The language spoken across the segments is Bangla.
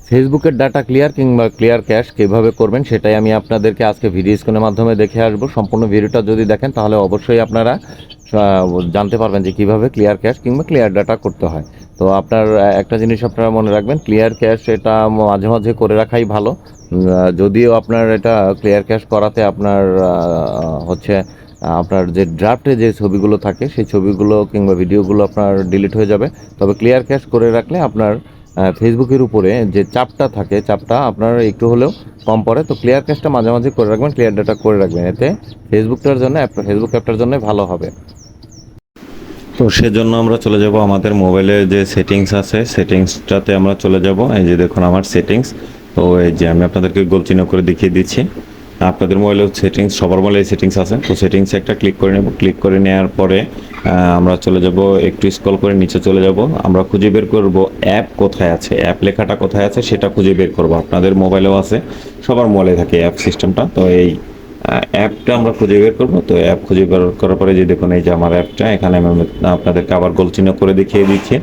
ফেসবুকের ডাটা ক্লিয়ার কিংবা ক্লিয়ার ক্যাশ কীভাবে করবেন সেটাই আমি আপনাদেরকে আজকে ভিডিও স্ক্রিনের মাধ্যমে দেখে আসবো। সম্পূর্ণ ভিডিওটা যদি দেখেন তাহলে অবশ্যই আপনারা জানতে পারবেন যে কীভাবে ক্লিয়ার ক্যাশ কিংবা ক্লিয়ার ডাটা করতে হয়। তো আপনার একটা জিনিস আপনারা মনে রাখবেন, ক্লিয়ার ক্যাশ এটা মাঝে মাঝে করে রাখাই ভালো। যদিও আপনার এটা ক্লিয়ার ক্যাশ করাতে আপনার হচ্ছে আপনার যে ড্রাফটে যে ছবিগুলো থাকে সেই ছবিগুলো কিংবা ভিডিওগুলো আপনার ডিলিট হয়ে যাবে। তবে ক্লিয়ার ক্যাশ করে রাখলে আপনার ফেসবুকের উপরে যে চাপটা থাকে, চাপটা আপনার একটু হলেও কম পড়ে। তো ক্লিয়ার ক্যাশটা মাঝে মাঝে করে রাখবেন, ক্লিয়ার ডাটা করে রাখবেন, এতে ফেসবুকটার জন্য ফেসবুক অ্যাপটার জন্য ভালো হবে। তো সেজন্য আমরা চলে যাব আমাদের মোবাইলে যে সেটিংস আছে, সেটিংসটাতে আমরা চলে যাব। এই যে দেখুন আমার সেটিংস। তো এই যে আমি আপনাদেরকে গোল চিহ্ন করে দেখিয়ে দিচ্ছি। আপনাদের মোবাইলে সেটিংস, সবার মোবাইলে সেটিংস আছে। তো সেটিংসে একটা ক্লিক করে নেব। ক্লিক করে নেওয়ার পরে আমরা চলে যাব, একটু স্ক্রল করে নিচে চলে যাব। আমরা খুঁজে বের করব অ্যাপ কোথায় আছে, অ্যাপ লেখাটা কোথায় আছে সেটা খুঁজে বের করব। আপনাদের মোবাইলেও আছে, সবার মোবাইলে থাকে অ্যাপ সিস্টেমটা। তো এই অ্যাপটা আমরা খুঁজে বের করবো। তো অ্যাপ খুঁজে বের করার পরে যে দেখুন এই যে আমার অ্যাপটা, এখানে আমি আপনাদেরকে আবার গোল চিহ্ন করে দেখিয়ে দিচ্ছি।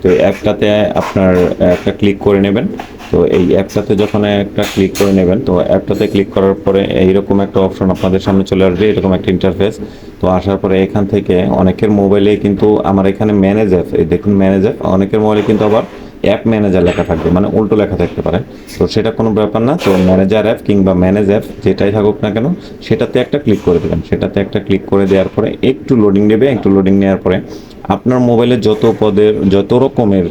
তো অ্যাপটাতে আপনার একটা ক্লিক করে নেবেন। তো এই অ্যাপটাতে যখন একটা ক্লিক করে নেবেন, তো অ্যাপটাতে ক্লিক করার পরে এইরকম একটা অপশন আপনাদের সামনে চলে আসবে, এরকম একটা ইন্টারফেস। তো আসার পরে এখান থেকে অনেকের মোবাইলে কিন্তু আমার এখানে ম্যানেজ অ্যাপ, এই দেখুন ম্যানেজ অ্যাপ, অনেকের মোবাইলে কিন্তু আবার অ্যাপ ম্যানেজার লেখা থাকবে, মানে উল্টো লেখা থাকতে পারে। তো সেটা কোনো ব্যাপার না। তো ম্যানেজার অ্যাপ কিংবা ম্যানেজ অ্যাপ যেটাই থাকুক না কেন, সেটাতে একটা ক্লিক করে দেবেন। সেটাতে একটা ক্লিক করে দেওয়ার পরে একটু লোডিং নেবে। একটু লোডিং নেওয়ার পরে আপনার মোবাইলে যত পদের যত রকমের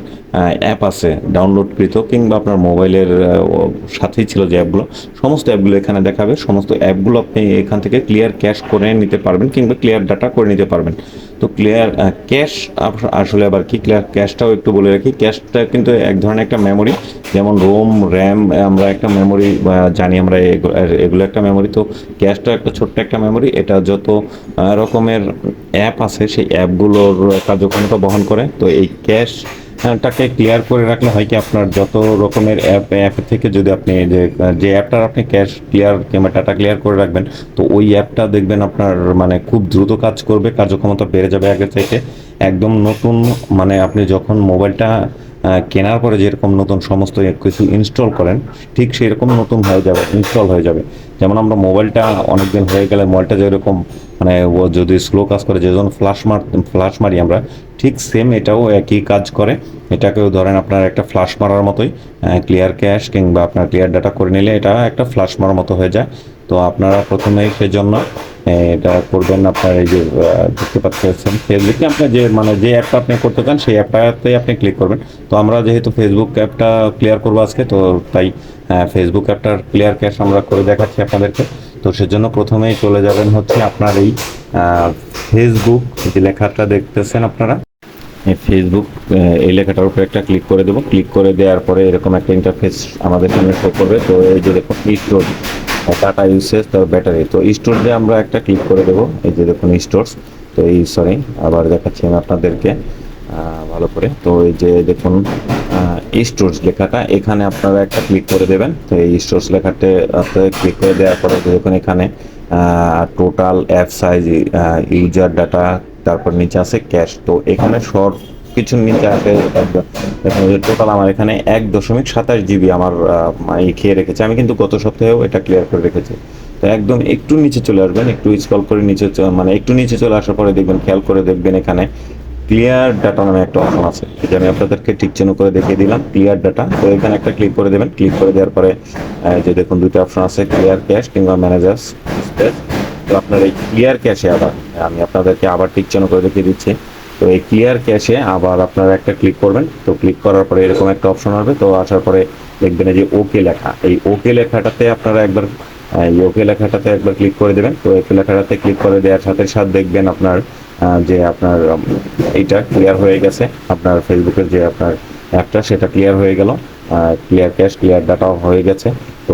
অ্যাপ আছে ডাউনলোডকৃত কিংবা আপনার মোবাইলের সাথেই ছিল যে অ্যাপগুলো, সমস্ত অ্যাপগুলো এখানে দেখাবে। সমস্ত অ্যাপগুলো আপনি এখান থেকে ক্লিয়ার ক্যাশ করে নিতে পারবেন কিংবা ক্লিয়ার ডাটা করে নিতে পারবেন। তো ক্লিয়ার ক্যাশ আসলে আবার কি, ক্লিয়ার ক্যাশটাও একটু বলে রাখি। ক্যাশটা কিন্তু এক ধরনের একটা মেমোরি, যেমন রোম, র্যাম আমরা একটা মেমোরি জানি আমরা, এগুলো একটা মেমোরি। তো ক্যাশটা একটা ছোট্ট একটা মেমোরি। এটা যত রকমের অ্যাপ আছে সেই অ্যাপগুলোর কার্যক্ষমতা বহন করে। তো এই ক্যাশটাকে ক্লিয়ার করে রাখলে হয় কি, আপনার যত রকমের অ্যাপ থেকে যদি আপনি যে অ্যাপটার আপনি ক্যাশ ক্লিয়ার কিংবা ডাটা ক্লিয়ার করে রাখবেন, তো ওই অ্যাপটা দেখবেন আপনার মানে খুব দ্রুত কাজ করবে, কার্যক্ষমতা বেড়ে যাবে আগের চাইতে। একদম নতুন, মানে আপনি যখন মোবাইলটা কেনার পরে যেরকম নতুন সমস্ত কিছু ইনস্টল করেন, ঠিক সেরকম নতুন হয়ে যাবে, ইনস্টল হয়ে যাবে। যেমন আমরা মোবাইলটা অনেকদিন হয়ে গেলে মোবাইলটা যেরকম মানে ও যদি স্লো কাজ করে, যে যখন ফ্লাশ মারি আমরা, ঠিক সেম এটাও একই কাজ করে। এটাকেও ধরেন আপনার একটা ফ্লাশ মারার মতোই, ক্লিয়ার ক্যাশ কিংবা আপনার ক্লিয়ার ডাটা করে নিলে এটা একটা ফ্লাশ মারার মতো হয়ে যায়। তো আপনারা প্রথমেই সেজন্য এটা করবেন। আপনার এই যে দেখতে পাচ্ছেন ফেসবুকে আপনার যে মানে যে অ্যাপটা আপনি করতে চান সেই অ্যাপটাতে আপনি ক্লিক করবেন। তো আমরা যেহেতু ফেসবুক অ্যাপটা ক্লিয়ার করবো আজকে, তো তাই ফেসবুক অ্যাপটার ক্লিয়ার ক্যাশ আমরা করে দেখাচ্ছি আপনাদেরকে। তো সেজন্য প্রথমেই চলে যাবেন হচ্ছে আপনার এই ফেসবুক যে লেখাটা দেখতেছেন আপনারা, এই ফেসবুক এই লেখাটার উপরে একটা ক্লিক করে দেবো। ক্লিক করে দেওয়ার পরে এরকম একটা ইন্টারফেস আমাদের সামনে শো করবে। তো এই যে দেখুন স্টোর, ডাটা ইউসেজ, তার ব্যাটারি। তো স্টোর দিয়ে আমরা একটা ক্লিক করে দেবো। এই যে দেখুন স্টোরস। তো এই সরি আবার দেখাচ্ছি আমি আপনাদেরকে ভালো করে। তো এই যে দেখুন স্টোরস লেখাটা, এখানে আপনারা একটা ক্লিক করে দেবেন। তো এই স্টোরস লেখাতে ক্লিক করে দেওয়ার পরে দেখুন এখানে total app size, user data, তারপর নিচে আছে ক্যাশ। তো এখানে সব কিছুর নিচে আছে টোটাল আমার এখানে 1.27 জিবি আমার খেয়ে রেখেছে। আমি কিন্তু গত সপ্তাহেও এটা ক্লিয়ার করে রেখেছি। তো একদম একটু নিচে চলে আসবেন, একটু স্ক্রল করে নিচে, মানে একটু নিচে চলে আসার পরে দেখবেন, খেয়াল করে দেখবেন এখানে ক্লিয়ার ডাটা নামে একটা অপশন আছে, যেটা আমি আপনাদেরকে ঠিক চিহ্ন করে দেখিয়ে দিলাম, ক্লিয়ার ডাটা। তো এখানে একটা ক্লিক করে দেবেন। ক্লিক করে দেওয়ার পরে যে দেখুন দুটো অপশন আছে, ক্লিয়ার ক্যাশ কিংবা ম্যানেজার্স স্পেস। তো আপনার এই ক্লিয়ার ক্যাশে আবার আমি আপনাদেরকে আবার ঠিক চিহ্ন করে দেখিয়ে দিচ্ছি। তো এই ক্লিয়ার ক্যাশে আবার আপনারা একটা ক্লিক করবেন। তো ক্লিক করার পরে এরকম একটা অপশন আসবে। তো আসার পরে দেখবেন এই যে ওকে লেখা, এই ওকে লেখাটাতে আপনারা একবার এই ওকে লেখাটাতে একবার ক্লিক করে দেবেন। তো ওকে লেখাটাতে ক্লিক করে দেওয়ার সাথে সাথে দেখবেন আপনার যে আপনার এইটা ক্লিয়ার হয়ে গেছে, আপনার ফেসবুকের যে আপনার অ্যাপটা সেটা ক্লিয়ার হয়ে গেল, ক্লিয়ার ক্যাশ ক্লিয়ার ডাটাও হয়ে গেছে। তো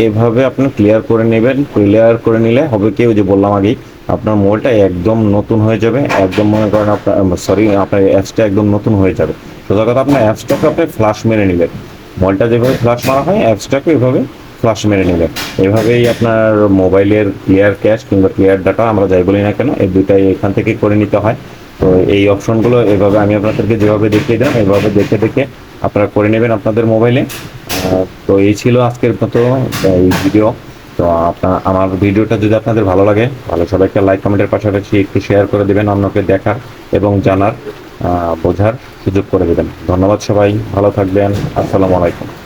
এইভাবে আপনি ক্লিয়ার করে নেবেন। ক্লিয়ার করে নিলে হবে কি, ওই যে বললাম আগেই, আপনার মোবাইলটা একদম নতুন হয়ে যাবে। একদম মনে করেন আপনার আপনার অ্যাপসটা একদম নতুন হয়ে যাবে। সোজা কথা, আপনার অ্যাপসটাকে আপনি ফ্লাশ মেরে নেবেন। মোবাইলটা যেভাবে ফ্লাশ মারা হয়, অ্যাপসটাকে এভাবে ফ্লাশ মেরে নেবেন। এভাবেই আপনার মোবাইলের ক্লিয়ার ক্যাশ কিংবা ক্লিয়ার ডাটা আমরা যাই বলি না কেন, এই দুইটাই এখান থেকে করে নিতে হয়। তো এই অপশনগুলো এভাবে আমি আপনাদেরকে যেভাবে দেখিয়ে দিলাম, এভাবে দেখে দেখে আপনারা করে নেবেন আপনাদের মোবাইলে। তো এই ছিল আজকের মতো এই ভিডিও। তো আমার ভিডিওটা যদি আপনাদের ভালো লাগে তাহলে সবাইকে লাইক কমেন্টের পাশাপাশি একটু শেয়ার করে দিবেন, অন্যকে দেখার এবং জানার বোঝার সুযোগ করে দেবেন। ধন্যবাদ, সবাই ভালো থাকবেন। আসসালামু আলাইকুম।